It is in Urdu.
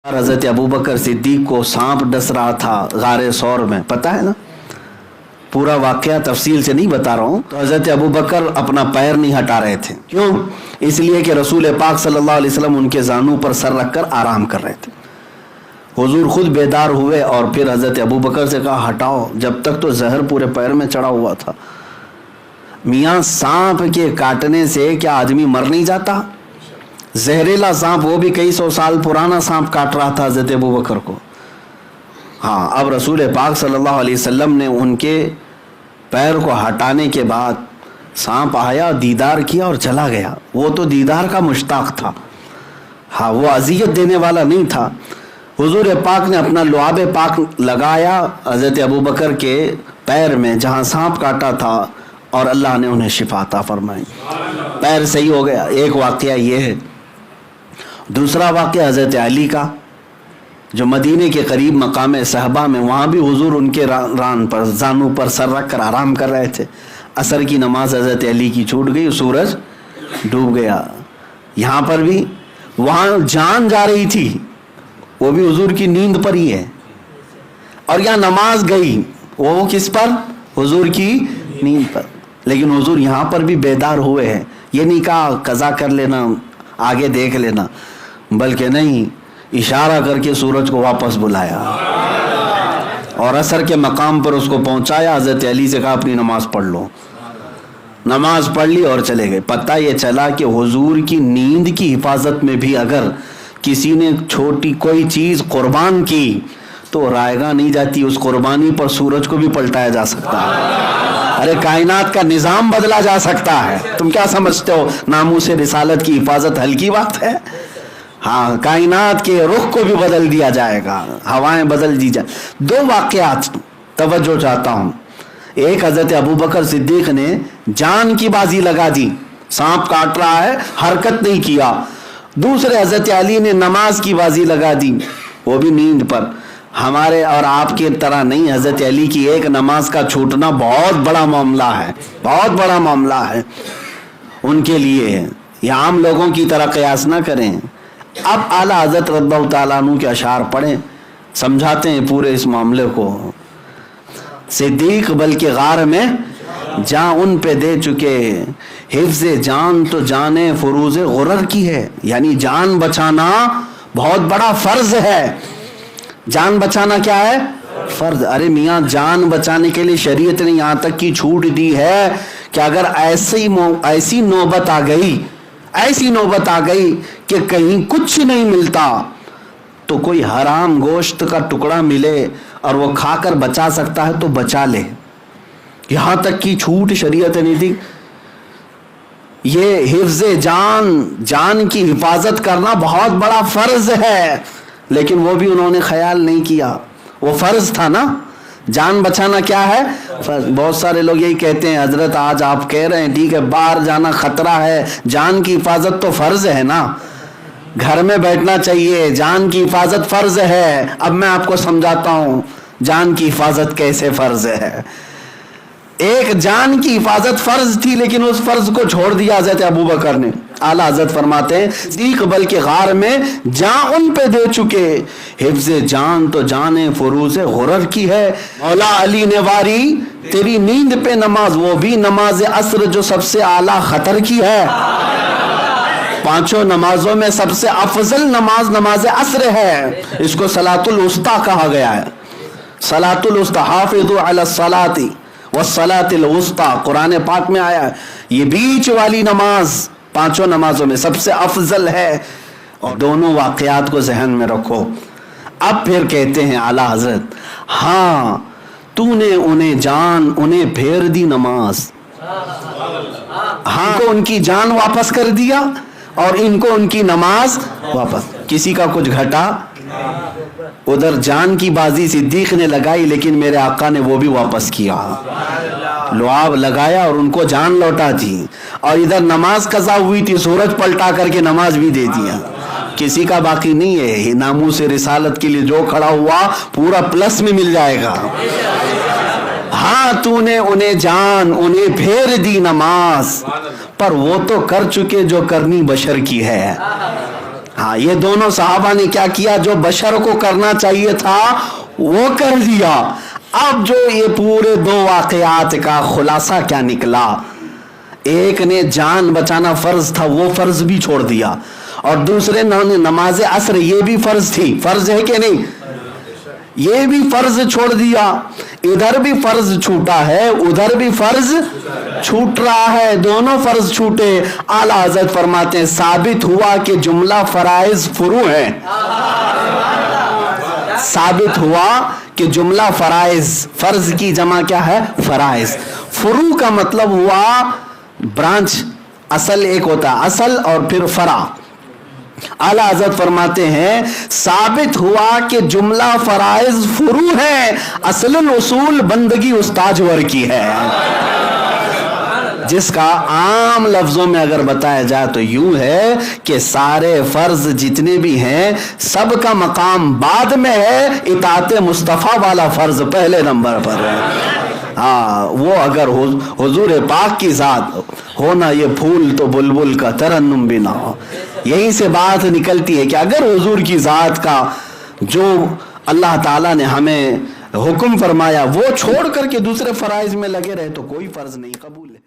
حضرت ابو بکر صدیق کو سانپ ڈس رہا تھا غار ثور میں، پتہ ہے نا؟ پورا واقعہ تفصیل سے نہیں بتا رہا ہوں. تو حضرت ابو بکر اپنا پیر نہیں ہٹا رہے تھے. کیوں؟ اس لیے کہ رسول پاک صلی اللہ علیہ وسلم ان کے زانو پر سر رکھ کر آرام کر رہے تھے. حضور خود بیدار ہوئے اور پھر حضرت ابو بکر سے کہا ہٹاؤ، جب تک تو زہر پورے پیر میں چڑھا ہوا تھا. میاں سانپ کے کاٹنے سے کیا آدمی مر نہیں جاتا؟ زہریلا سانپ، وہ بھی کئی سو سال پرانا سانپ کاٹ رہا تھا حضرت ابو بکر کو. ہاں، اب رسول پاک صلی اللہ علیہ وسلم نے ان کے پیر کو ہٹانے کے بعد سانپ آیا، دیدار کیا اور چلا گیا. وہ تو دیدار کا مشتاق تھا، ہاں وہ اذیت دینے والا نہیں تھا. حضور پاک نے اپنا لعاب پاک لگایا حضرت ابو بکر کے پیر میں جہاں سانپ کاٹا تھا اور اللہ نے انہیں شفا عطا فرمائی، پیر صحیح ہو گیا. ایک واقعہ یہ ہے. دوسرا واقعہ حضرت علی کا، جو مدینے کے قریب مقام صحابہ میں، وہاں بھی حضور ان کے ران پر زانو پر سر رکھ کر آرام کر رہے تھے. عصر کی نماز حضرت علی کی چھوٹ گئی، سورج ڈوب گیا. یہاں پر بھی وہاں جان جا رہی تھی، وہ بھی حضور کی نیند پر ہی ہے. اور یہاں نماز گئی، وہ کس پر؟ حضور کی نیند پر. لیکن حضور یہاں پر بھی بیدار ہوئے ہیں. یہ نہیں کہا قضا کر لینا، آگے دیکھ لینا، بلکہ نہیں، اشارہ کر کے سورج کو واپس بلایا اور عصر کے مقام پر اس کو پہنچایا. حضرت علی سے کہا اپنی نماز پڑھ لو. نماز پڑھ لی اور چلے گئے. پتہ یہ چلا کہ حضور کی نیند کی حفاظت میں بھی اگر کسی نے چھوٹی کوئی چیز قربان کی تو رائگاں نہیں جاتی، اس قربانی پر سورج کو بھی پلٹایا جا سکتا ہے. ارے کائنات کا نظام بدلا جا سکتا ہے. تم کیا سمجھتے ہو ناموس رسالت کی حفاظت ہلکی بات ہے؟ ہاں، کائنات کے رخ کو بھی بدل دیا جائے گا، ہوائیں بدل دی جائے. دو واقعات توجہ چاہتا ہوں. ایک، حضرت ابو بکر صدیق نے جان کی بازی لگا دی، سانپ کاٹ رہا ہے، حرکت نہیں کیا. دوسرے حضرت علی نے نماز کی بازی لگا دی، وہ بھی نیند پر. ہمارے اور آپ کی طرح نہیں، حضرت علی کی ایک نماز کا چھوٹنا بہت بڑا معاملہ ہے، بہت بڑا معاملہ ہے ان کے لیے. یہ عام لوگوں کی طرح قیاس نہ کریں. اب اعلیٰ حضرت رضی اللہ تعالیٰ عنہ کے اشعار پڑھیں، سمجھاتے ہیں پورے اس معاملے کو. صدیق بلکہ غار میں جان ان پہ دے چکے، حفظ جان تو جانے فروز غرر کی ہے. یعنی جان بچانا بہت بڑا فرض ہے. جان بچانا کیا ہے؟ فرض. ارے میاں، جان بچانے کے لیے شریعت نے یہاں تک کی چھوٹ دی ہے کہ اگر ایسی نوبت آ گئی کہ کہیں کچھ نہیں ملتا تو کوئی حرام گوشت کا ٹکڑا ملے اور وہ کھا کر بچا سکتا ہے تو بچا لے. یہاں تک کی چھوٹ شریعت نے دی. یہ حفظ جان کی حفاظت کرنا بہت بڑا فرض ہے، لیکن وہ بھی انہوں نے خیال نہیں کیا. وہ فرض تھا نا، جان بچانا کیا ہے؟ فرض. بہت سارے لوگ یہی کہتے ہیں حضرت آج آپ کہہ رہے ہیں ٹھیک ہے باہر جانا خطرہ ہے، جان کی حفاظت تو فرض ہے نا، گھر میں بیٹھنا چاہیے، جان کی حفاظت فرض ہے. اب میں آپ کو سمجھاتا ہوں جان کی حفاظت کیسے فرض ہے. ایک، جان کی حفاظت فرض تھی لیکن اس فرض کو چھوڑ دیا حضرت ابو بکر نے. اعلیٰ حضرت فرماتے ہیں صدیق بلکہ غار میں جان ان پہ دے چکے، حفظ جان تو جانے فروز غرر کی ہے. مولا علی نے واری تیری نیند پہ نماز، وہ بھی نماز عصر جو سب سے اعلیٰ خطر کی ہے. پانچوں نمازوں میں سب سے افضل نماز عصر ہے. اس کو صلاۃ الوسطیٰ کہا گیا ہے. صلاۃ الوسطیٰ، حافظوا علی الصلاۃ والصلاۃ الوسطیٰ قرآن پاک میں آیا ہے. یہ بیچ والی نماز پانچوں نمازوں میں سب سے افضل ہے. اور دونوں واقعات کو ذہن میں رکھو. اب پھر کہتے ہیں اعلیٰ حضرت، ہاں تو نے انہیں پھیر دی نماز. ہاں کو ان کی جان واپس کر دیا اور ان کو ان کی نماز واپس. کسی کا کچھ گھٹا. ادھر جان کی بازی صدیق نے لگائی لیکن میرے آقا نے وہ بھی واپس کیا، لعاب لگایا اور ان کو جان لوٹا دی. اور ادھر نماز قضا ہوئی تھی، سورج پلٹا کر کے نماز بھی دے دیا. کسی کا باقی نہیں ہے. ناموس رسالت کے لیے جو کھڑا ہوا پورا پلس میں مل جائے گا. ہاں تو نے انہیں پھیر دی نماز، پر وہ تو کر چکے جو کرنی بشر کی ہے. ہاں یہ دونوں صحابہ نے کیا کیا؟ جو بشر کو کرنا چاہیے تھا وہ کر دیا. اب جو یہ پورے دو واقعات کا خلاصہ کیا نکلا؟ ایک نے جان بچانا فرض تھا وہ فرض بھی چھوڑ دیا, اور دوسرے نے نماز عصر یہ بھی فرض تھی, فرض ہے کہ نہیں, یہ بھی فرض چھوڑ دیا. ادھر بھی فرض چھوٹا ہے ادھر بھی فرض چھوٹ رہا ہے, دونوں فرض چھوٹے. اعلیٰ حضرت فرماتے ہیں ثابت ہوا کہ جملہ فرائض فروع ہیں. ثابت ہوا کہ جملہ فرائض, فرض کی جمع کیا ہے؟ فرائض. فروع کا مطلب ہوا برانچ, اصل ایک ہوتا ہے اصل اور پھر فرع. اعلیٰ حضرت فرماتے ہیں ثابت ہوا کہ جملہ فرائض فروع ہے, اصل الاصول بندگی استاجور کی ہے. جس کا عام لفظوں میں اگر بتایا جائے تو یوں ہے کہ سارے فرض جتنے بھی ہیں سب کا مقام بعد میں ہے, اطاعت مصطفیٰ والا فرض پہلے نمبر پر ہے. ہاں وہ اگر حضور پاک کی ذات ہونا یہ پھول تو بلبل کا ترنم بھی نہ ہو. یہیں سے بات نکلتی ہے کہ اگر حضور کی ذات کا جو اللہ تعالیٰ نے ہمیں حکم فرمایا وہ چھوڑ کر کے دوسرے فرائض میں لگے رہے تو کوئی فرض نہیں قبول ہے.